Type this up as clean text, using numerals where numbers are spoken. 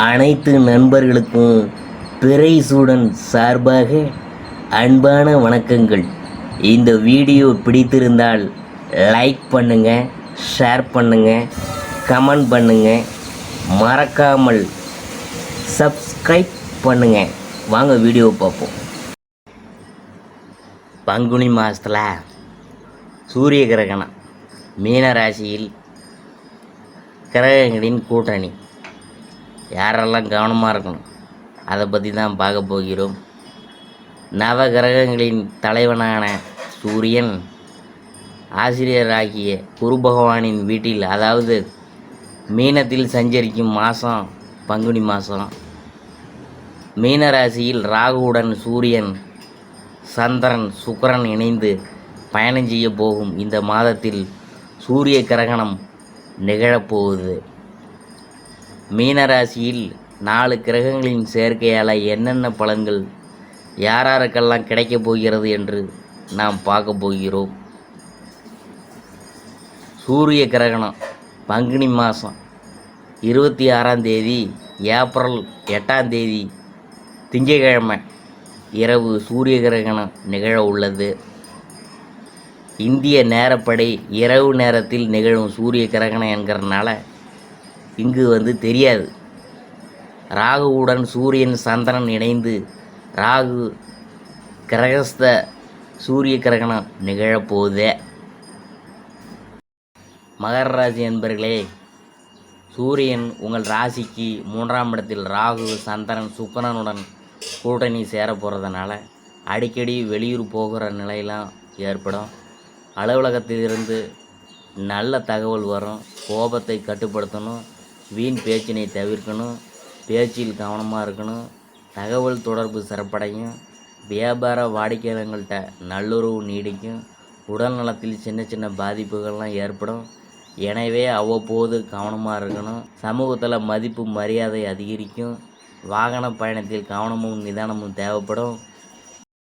அனைத்து நண்பர்களுக்கும் பிறைசூடன் சார்பாக அன்பான வணக்கங்கள். இந்த வீடியோ பிடித்திருந்தால் லைக் பண்ணுங்கள், ஷேர் பண்ணுங்கள், கமெண்ட் பண்ணுங்கள், மறக்காமல் சப்ஸ்கிரைப் பண்ணுங்கள். வாங்க வீடியோ பார்ப்போம். பங்குனி மாதத்தில் சூரிய கிரகணம், மீன ராசியில் கிரகங்களின் கூட்டணி, யாரெல்லாம் கவனமாக இருக்கணும் அதை பற்றி தான் பார்க்க போகிறோம். நவ கிரகங்களின் தலைவனான சூரியன் ஆசிரியராகிய குரு பகவானின் வீட்டில், அதாவது மீனத்தில் சஞ்சரிக்கும் மாதம் பங்குனி மாதம். மீன ராசியில் ராகுவுடன் சூரியன், சந்திரன், சுக்கிரன் இணைந்து பயணம் செய்ய போகும் இந்த மாதத்தில் சூரிய கிரகணம் நிகழப்போகுது. மீனராசியில் 4 கிரகங்களின் சேர்க்கையால் என்னென்ன பலன்கள் யாராருக்கெல்லாம் கிடைக்கப் போகிறது என்று நாம் பார்க்க போகிறோம். சூரிய கிரகணம் பங்குனி மாதம் 26ஆம் தேதி ஏப்ரல் 8ஆம் தேதி திங்கட்கிழமை இரவு சூரிய கிரகணம் நிகழ உள்ளது. இந்திய நேரப்படி இரவு நேரத்தில் நிகழும் சூரிய கிரகணம் என்கிறனால இங்கு தெரியாது. ராகுவுடன் சூரியன், சந்திரன் இணைந்து ராகு கிரகஸ்த சூரிய கிரகணம் நிகழப்போகுதே. மகர ராசி என்பர்களே, சூரியன் உங்கள் ராசிக்கு 3ஆம் இடத்தில் ராகு, சந்திரன், சுக்கிரனுடன் கூட்டணி சேர போகிறதுனால அடிக்கடி வெளியூர் போகிற நிலையெல்லாம் ஏற்படும். அலுவலகத்திலிருந்து நல்ல தகவல் வரும். கோபத்தை கட்டுப்படுத்தணும், வீண் பேச்சினை தவிர்க்கணும், பேச்சில் கவனமாக இருக்கணும். தகவல் தொடர்பு சிறப்படையும். வியாபார வாடிக்கையாளர்கள்ட்ட நல்லுறவு நீடிக்கும். உடல் நலத்தில் சின்ன சின்ன பாதிப்புகள்லாம் ஏற்படும். எனவே அவ்வப்போது கவனமாக இருக்கணும். சமூகத்தில் மதிப்பு மரியாதை அதிகரிக்கும். வாகன பயணத்தில் கவனமும் நிதானமும் தேவைப்படும்.